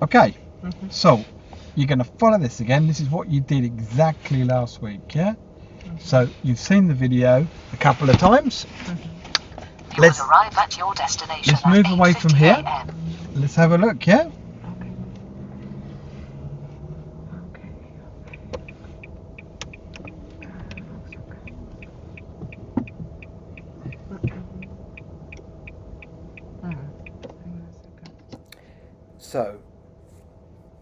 Okay, so you're going to follow this again. This is what you did exactly last week, yeah? So you've seen the video a couple of times. You will arrive at your destination. Let's move away from here. Let's have a look, yeah? So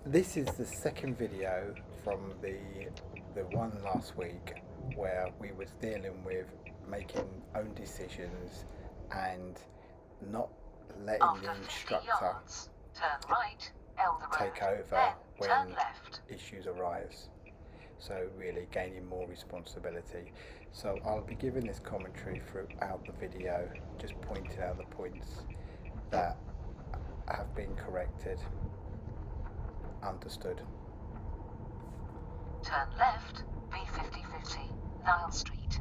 this is the second video from the one last week where we was dealing with making own decisions and not letting the instructor take over when issues arise. So really gaining more responsibility. So I'll be giving this commentary throughout the video, just pointing out the points that have been corrected. Understood. Turn left, B5050, Nile Street.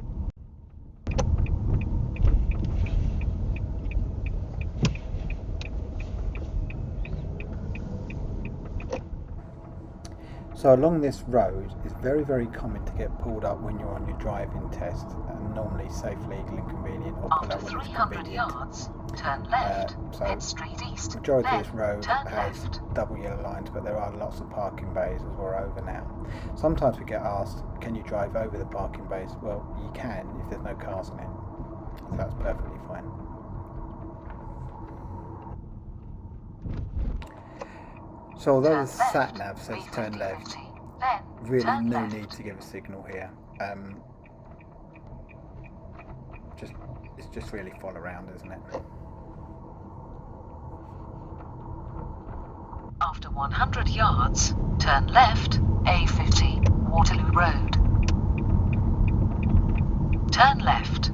So along this road, it's very, very common to get pulled up when you're on your driving test, and normally safe, legal and convenient, or pull up when it's convenient. Yards, turn left, head straight east. The majority of this road has double yellow lines, but there are lots of parking bays as we're over now. Sometimes we get asked, can you drive over the parking bays? Well, you can if there's no cars in it. So that's perfectly fine. So although the sat-nav says turn left, really no need to give a signal here. It's just really follow around, isn't it? After 100 yards, turn left, A50, Waterloo Road. Turn left.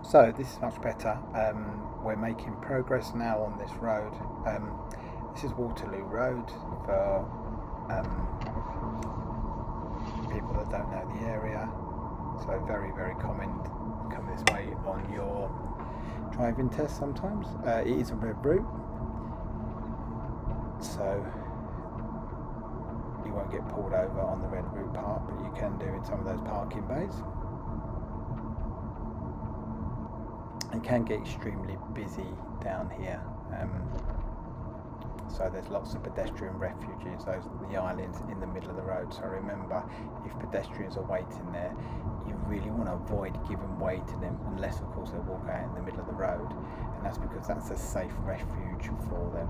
So this is much better. We're making progress now on this road. This is Waterloo Road for people that don't know the area. So very, very common come this way on your driving test sometimes. It is a red route, so you won't get pulled over on the red route part, but you can do in some of those parking bays. It can get extremely busy down here, so there's lots of pedestrian refuges, those are the islands in the middle of the road. So remember, if pedestrians are waiting there, you really want to avoid giving way to them, unless of course they walk out in the middle of the road, and that's because that's a safe refuge for them.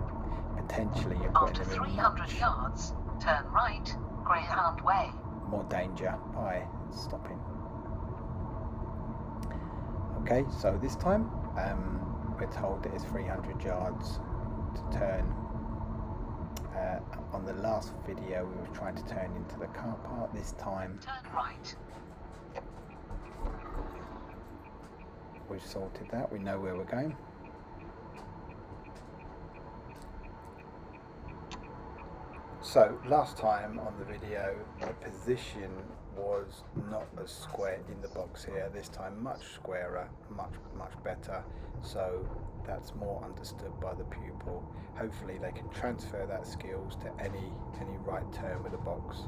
Potentially you're putting them in 300 yards, turn right, Greyhound Way. More danger by stopping. Okay, so this time we're told it is 300 yards to turn. On the last video we were trying to turn into the car park. This time turn right. We've sorted that, we know where we're going. So last time on the video the position was not as square in the box here. This time much squarer, much better, so that's more understood by the pupil. Hopefully they can transfer that skills to any right turn with a box.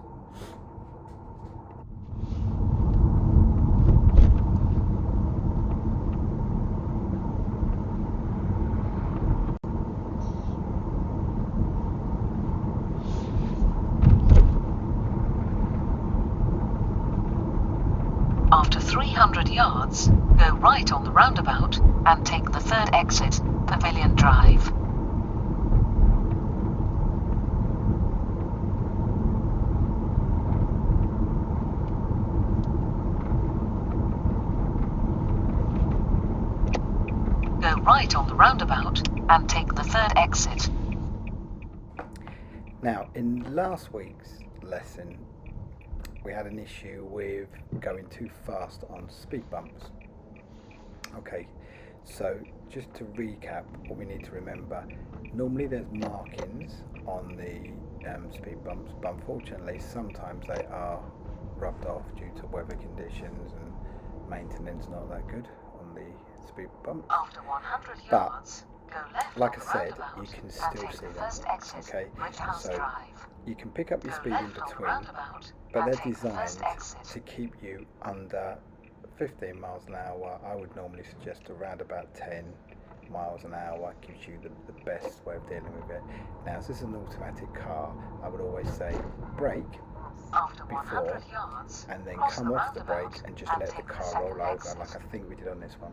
After 300 yards, go right on the roundabout and take the third exit, Pavilion Drive. Go right on the roundabout and take the third exit. Now, in last week's lesson, we had an issue with going too fast on speed bumps. Okay, so just to recap what we need to remember, normally there's markings on the speed bumps, but unfortunately sometimes they are rubbed off due to weather conditions and maintenance not that good on the speed bumps. After 100 But yards, go left like I on the said, roundabout you can and still take see the them. first exit, Okay, Ridgehouse so Drive. you can pick up your Go speed in left on the between, roundabout but and they're take the first designed exit. to keep you under 15 miles an hour. I would normally suggest around about 10 miles an hour gives you the best way of dealing with it. Now, as this is an automatic car, I would always say brake After before 100 yards, and then cross come the off the roundabout brake and just and let the take car second roll over, exit. like I think we did on this one.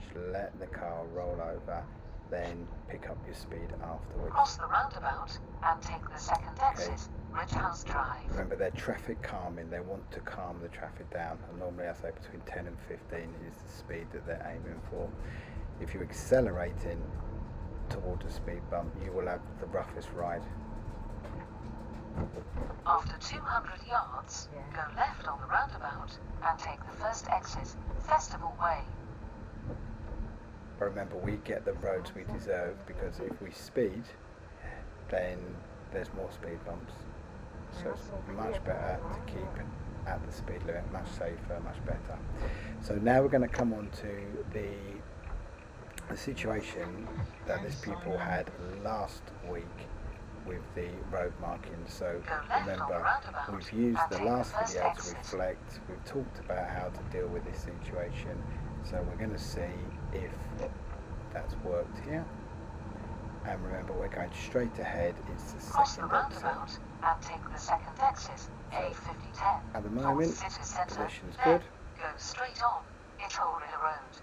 Just let the car roll over, then pick up your speed afterwards. Cross the roundabout and take the second exit, Ridgehouse Drive. Remember, they're traffic calming. They want to calm the traffic down, and normally I say between 10 and 15 is the speed that they're aiming for. If you're accelerating towards a speed bump, you will have the roughest ride. After 200 yards, go left on the roundabout and take the first exit, Festival Way. But remember, we get the roads we deserve, because if we speed, then there's more speed bumps. So it's much better to keep at the speed limit, much safer, much better. So now we're going to come on to the situation that this people had last week with the road markings. So remember, we've used the last video to reflect. We've talked about how to deal with this situation. So we're going to see if that's worked here. And remember, we're going straight ahead. It's the second exit. And take the second exit, A5010. At the moment, position's good. Go straight on, Itoria Road.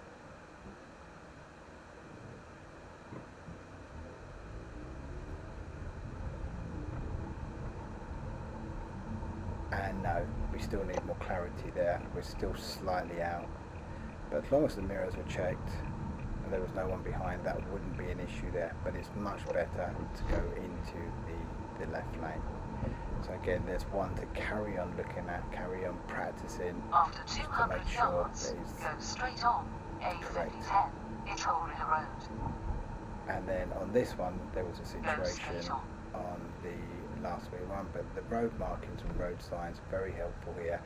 And no, we still need more clarity there. We're still slightly out. But as long as the mirrors were checked and there was no one behind, that wouldn't be an issue there. But it's much better to go into the left lane. So again, there's one to carry on looking at, carry on practicing. After just to 200 make sure yards, go straight on, A5010, Itoria Road. And then on this one, there was a situation on the last week one, but the road markings and road signs are very helpful here.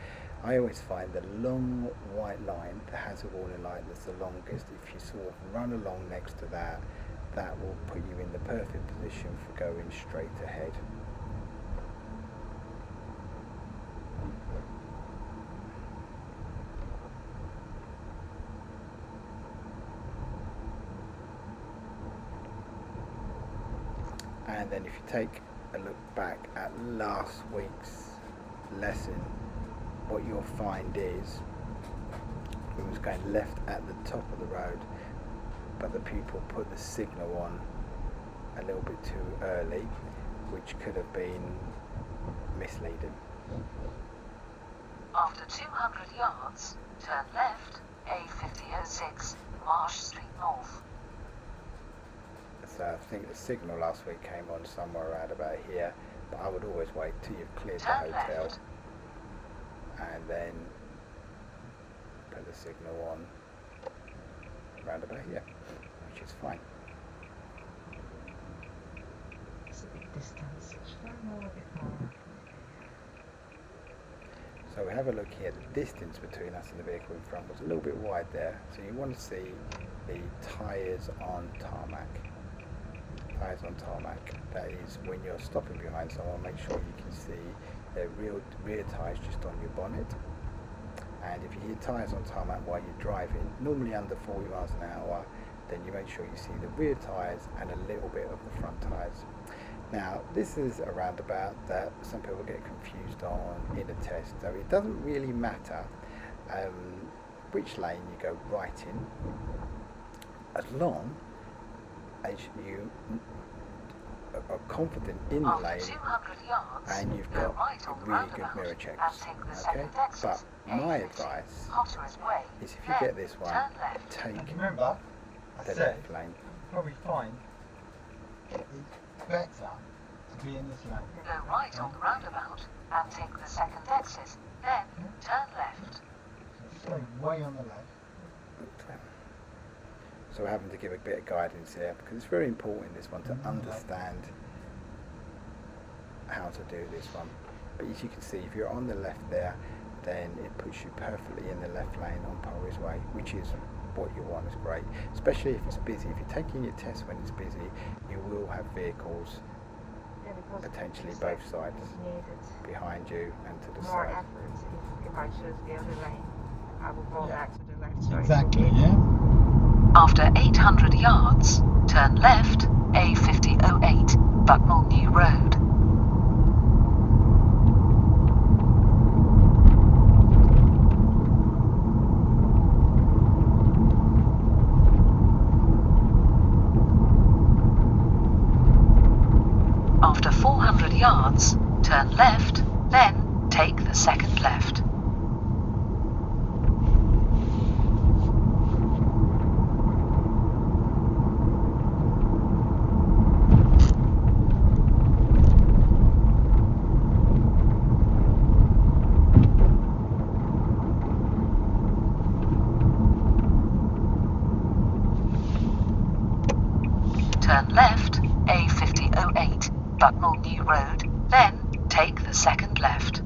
I always find the long white line, the hazard warning light that's the longest, if you sort of run along next to that, that will put you in the perfect position for going straight ahead. And then if you take a look back at last week's lesson, what you'll find is we was going left at the top of the road, but the pupil put the signal on a little bit too early, which could have been misleading. After 200 yards, turn left, A5006, Marsh Street North. So I think the signal last week came on somewhere around about here, but I would always wait till you've cleared the hotel left. And then put the signal on around about here, which is fine. It's a big distance. Should I more, a bit more? So we have a look here. The distance between us and the vehicle in front was a little bit wide there. So you want to see the tyres on tarmac. Tyres on tarmac. That is when you're stopping behind someone, make sure you can see their rear tyres just on your bonnet. And if you hear tyres on tarmac while you're driving, normally under 40 miles an hour, then you make sure you see the rear tyres and a little bit of the front tyres. Now, this is a roundabout that some people get confused on in a test, so it doesn't really matter which lane you go right in, as long as you are confident in the lane and you've got really good mirror checks. Okay, but my advice is if you get this one, take Remember, I the said left lane. probably find it's better to be in this lane. Go right on the roundabout and take the second exit, then turn left. So stay way on the left. So we're having to give a bit of guidance here because it's very important, this one, to understand how to do this one. But as you can see, if you're on the left there, then it puts you perfectly in the left lane on Polaris Way, which is what you want. Is great, especially if it's busy. If you're taking your test when it's busy, you will have vehicles potentially both sides, behind you and to the More side. effort if I choose the other lane. I will go back to the left. So Exactly, yeah. After 800 yards, turn left, A5008, Bucknell New Road. After 400 yards, turn left, then take the second left. Turn left, A5008, Bucknell New Road, then take the second left.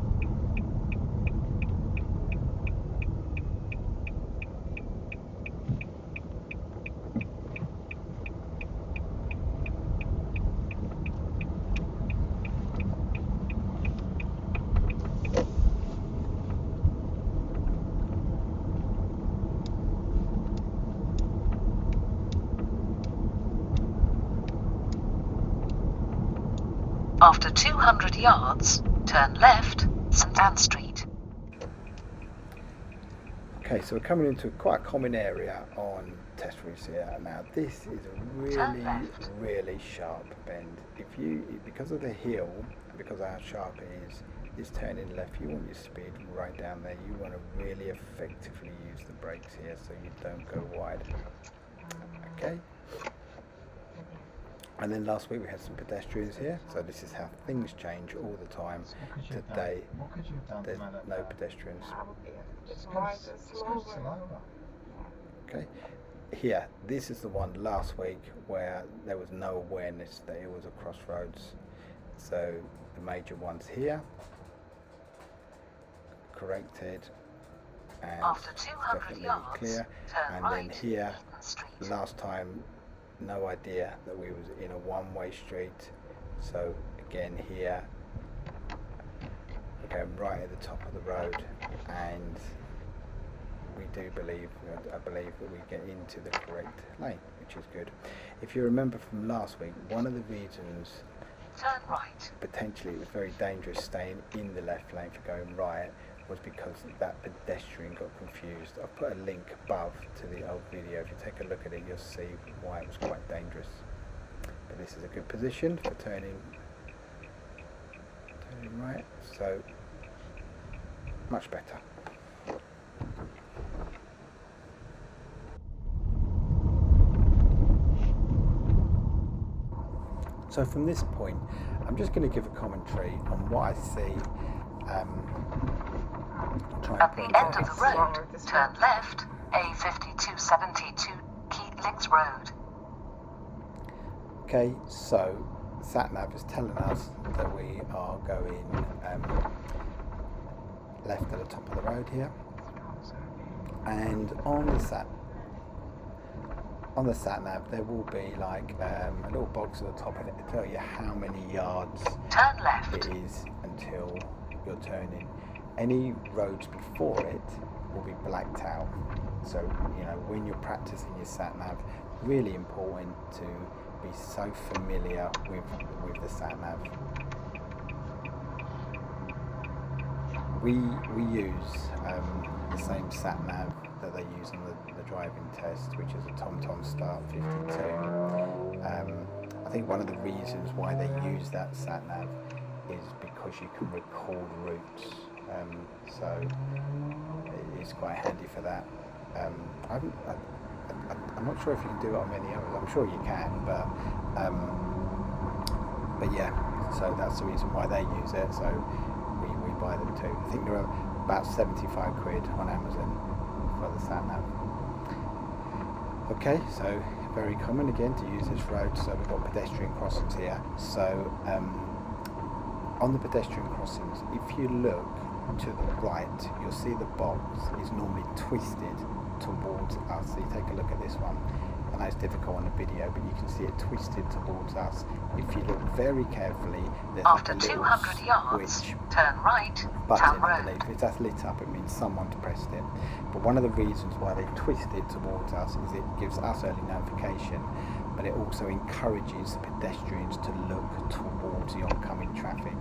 After 200 yards, turn left, St Anne Street. Okay, so we're coming into quite a common area on test routes here. Now this is a really sharp bend. Because of the hill, because of how sharp it is turning left, you want your speed right down there. You want to really effectively use the brakes here so you don't go wide. Okay. And then last week we had some pedestrians here, so this is how things change all the time. Today, there's no pedestrians. Okay, here, this is the one last week where there was no awareness that it was a crossroads. So the major ones here, corrected, and definitely clear. And then here, last time, no idea that we was in a one-way street. So again here, we're going right at the top of the road, and we do believe, I believe that we get into the correct lane, which is good. If you remember from last week, one of the reasons potentially it was very dangerous staying in the left lane for going right was because that pedestrian got confused. I've put a link above to the old video. If you take a look at it, you'll see why it was quite dangerous. But this is a good position for turning right, so much better. So from this point, I'm just going to give a commentary on what I see. At the end of the road, turn left, A5272, Keatlings Road. Okay, so SatNav is telling us that we are going left at the top of the road here, and on the SatNav there will be like a little box at the top of it to tell you how many yards turn left it is until you're turning. Any roads before it will be blacked out. So, you know, when you're practicing your sat-nav, really important to be so familiar with the sat-nav. We use the same sat-nav that they use on the driving test, which is a TomTom Start 52. I think one of the reasons why they use that sat-nav is because you can record routes. So it's quite handy for that. I'm not sure if you can do it on many others. I'm sure you can, but yeah. So that's the reason why they use it. So we buy them too. I think they're about 75 quid on Amazon for the sat nav. Okay, so very common again to use this road. So we've got pedestrian crossings here. So on the pedestrian crossings, if you look to the right, you'll see the box is normally twisted towards us. So you take a look at this one. I know it's difficult on the video, but you can see it twisted towards us. If you look very carefully, there's After like a little 200 yards, switch turn right, button Town Road. underneath. If that's lit up, it means someone's pressed it. But one of the reasons why they twist it towards us is it gives us early notification, but it also encourages pedestrians to look towards the oncoming traffic.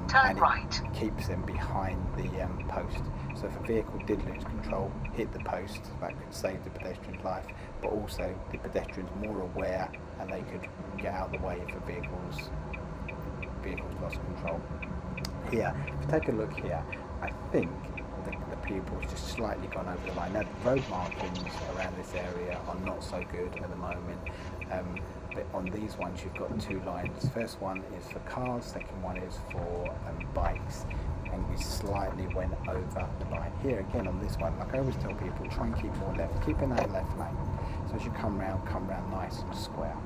Turn and it right. keeps them behind the post. So if a vehicle did lose control, hit the post, that could save the pedestrian's life, but also the pedestrian's more aware and they could get out of the way if a vehicle's lost control. Here, if you take a look here, I think the pupil's just slightly gone over the line. Now, the road markings around this area are not so good at the moment. But on these ones you've got two lines. First one is for cars, second one is for bikes, and we slightly went over the line. Here again on this one, like I always tell people, try and keep more left, keep in that left lane. So as you come round nice and square.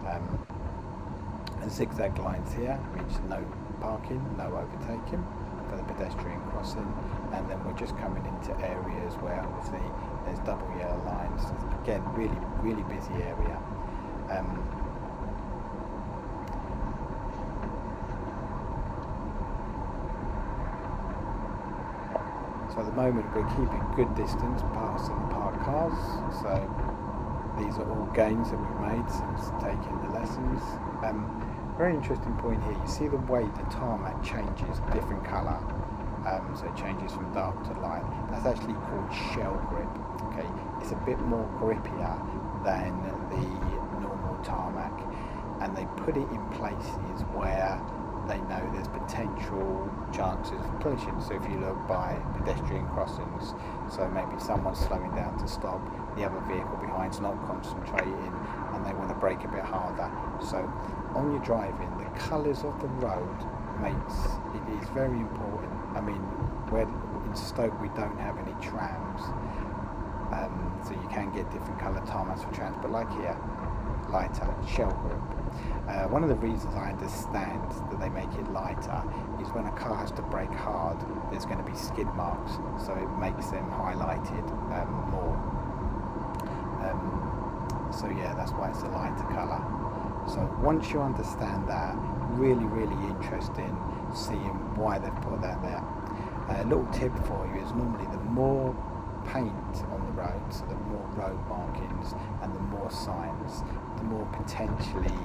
And zigzag lines here, which no parking, no overtaking for the pedestrian crossing, and then we're just coming into areas where obviously there's double yellow lines. Again, really busy area. So at the moment we're keeping good distance past some parked cars, so these are all gains that we've made since taking the lessons. Very interesting point here, you see the way the tarmac changes different colour, so it changes from dark to light. That's actually called shell grip. Okay, it's a bit more grippier than the normal tarmac, and they put it in places where they know there's potential chances of collision. So if you look by pedestrian crossings, so maybe someone's slowing down to stop, the other vehicle behind's not concentrating and they want to brake a bit harder. So on your driving, the colours of the road it is very important. I mean, in Stoke we don't have any trams, so you can get different coloured tarmacs for trams, but like here, lighter, shell grip. One of the reasons I understand that they make it lighter is when a car has to brake hard, there's going to be skid marks, so it makes them highlighted more. So yeah, that's why it's a lighter colour. So once you understand that, really interesting seeing why they've put that there. A little tip for you is normally the more paint on the road, so the more road markings and the more signs, the more potentially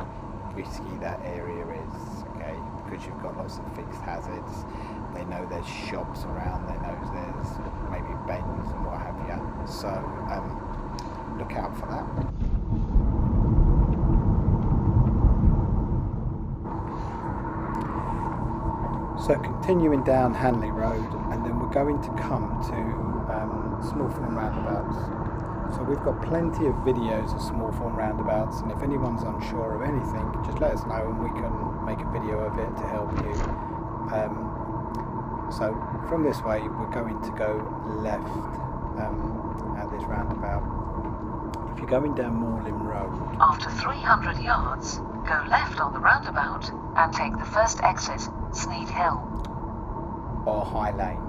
risky that area is, okay, because you've got lots of fixed hazards. They know there's shops around, they know there's maybe bends and what have you, so look out for that. So continuing down Hanley Road, and then we're going to come to small form roundabouts. So we've got plenty of videos of small form roundabouts, and if anyone's unsure of anything, just let us know and we can make a video of it to help you. So from this way we're going to go left at this roundabout. If you're going down Moorland Road, After 300 yards, go left on the roundabout and take the first exit, Sneed Hill. or High Lane,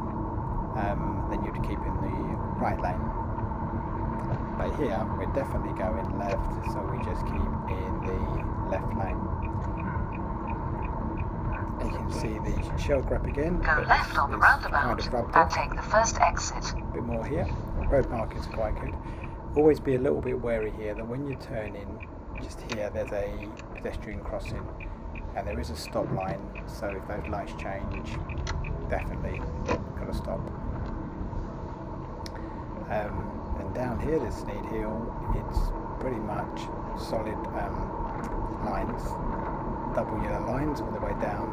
then you'd keep in the right lane. But here we're definitely going left, so we just keep in the left lane. And you can see the shell grip again. Go but left on the it's roundabout kind of rubbed and off. take the first exit. A bit more here. Road markings are quite good. Always be a little bit wary here that when you turn in, just here there's a pedestrian crossing and there is a stop line, so if those lights change, definitely got to stop. And down here there's Sneed Hill, it's pretty much solid lines, double yellow lines all the way down,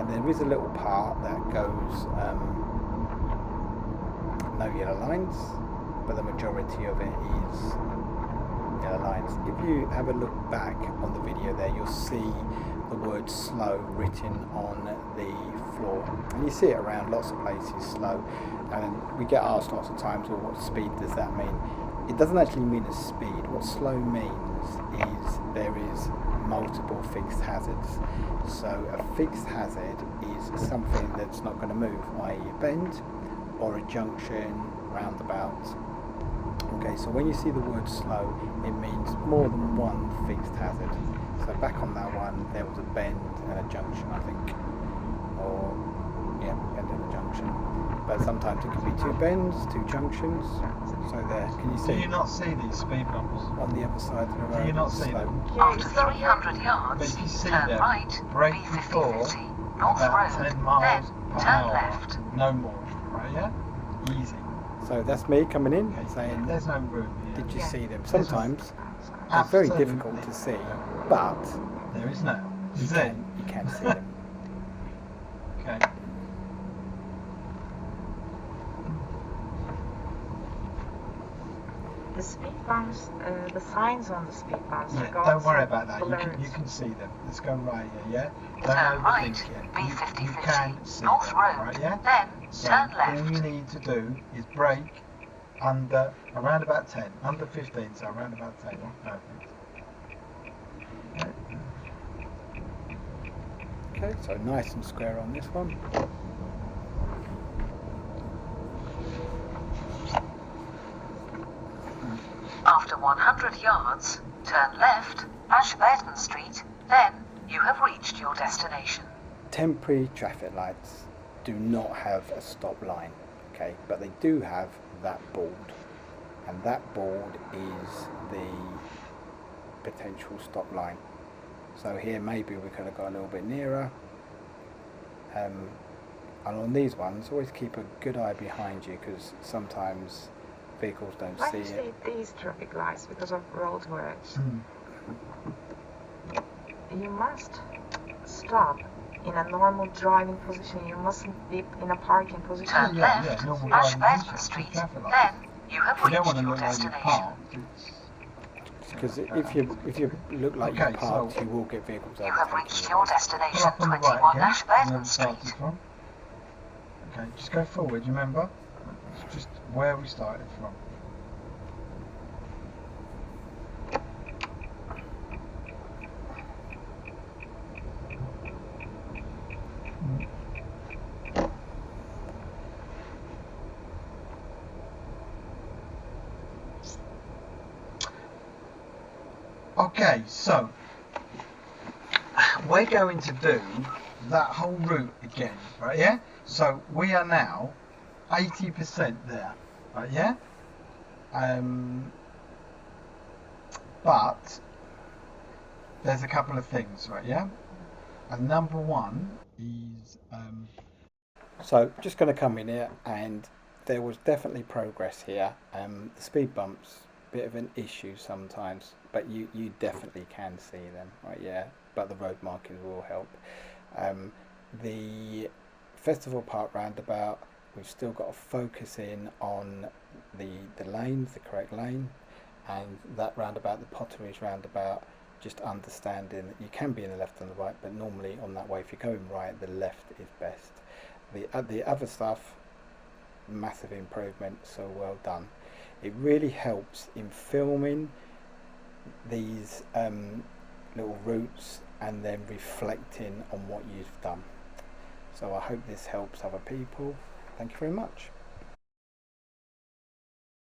and there is a little part that goes no yellow lines, but the majority of it is yellow lines. If you have a look back on the video there, you'll see the word slow written on the floor, and you see it around lots of places, slow, and we get asked lots of times, well, what speed does that mean? It doesn't actually mean a speed. What slow means is there is multiple fixed hazards. So a fixed hazard is something that's not going to move, i.e. a bend or a junction, roundabout. Okay, so when you see the word slow, it means more than one fixed hazard. So back on that one, there was a bend and a junction, I think. Or, yeah, bend and a junction. But sometimes it could be two bends, two junctions. So there, can you see? Do you not see these speed bumps? On the other side of the road. Do you not see slow. them? After 300 But yards, if you see turn them, right, brake B50 before North about Road, 10 miles then per turn hour. left. No more, right? Yeah? Easy. So that's me coming in Okay. saying, There's no room here. did you Yeah. see them? There's Sometimes it's very Absolutely difficult to see, but There is now. you Is it? can see them. Okay. The speed bumps, the signs on the speed bumps. Yeah, got don't worry about that. You blurred. can see them. Let's go right here, yeah? Turn Don't right, overthink it. B50 You can see North them, Road, right? Yeah? then So turn all you left. need to do is brake under around about 10, under 15, so around about 10. Perfect. Okay, so nice and square on this one. After 100 yards, turn left, Ashburton Street, then you have reached your destination. Temporary traffic lights do not have a stop line, okay, but they do have that board, and that board is the potential stop line. So here maybe we could have got a little bit nearer. And on these ones, always keep a good eye behind you, because sometimes vehicles don't Why see you see it. these traffic lights? Because of roadworks. Hmm. You must stop in a normal driving position. You mustn't be in a parking position. Turn Yeah, left, normal driving Ashburton position, Street, traffic lights. then you have You don't reached want to your look like you're destination. parked. Because if you look like Okay, you're parked, so you will get vehicles You have overtaking reached you. your Pull destination, up on the right 21 again, Ashburton where we started Street. from. Okay, just go forward, you remember? It's just where we started from. Okay, so we're going to do that whole route again, right? Yeah. So we are now 80% there, right? Yeah. But there's a couple of things, right? Yeah. And number one is So just going to come in here, and there was definitely progress here. The speed bumps, bit of an issue sometimes, but you definitely can see them, right? Yeah, but the road markings will help. The Festival Park roundabout, we've still got to focus in on the lanes, the correct lane, and that roundabout, the Potteries roundabout, just understanding that you can be in the left and the right, but normally on that way, if you're going right, the left is best. The other stuff, massive improvement, so well done. It really helps in filming these little routes and then reflecting on what you've done. So I hope this helps other people. Thank you very much.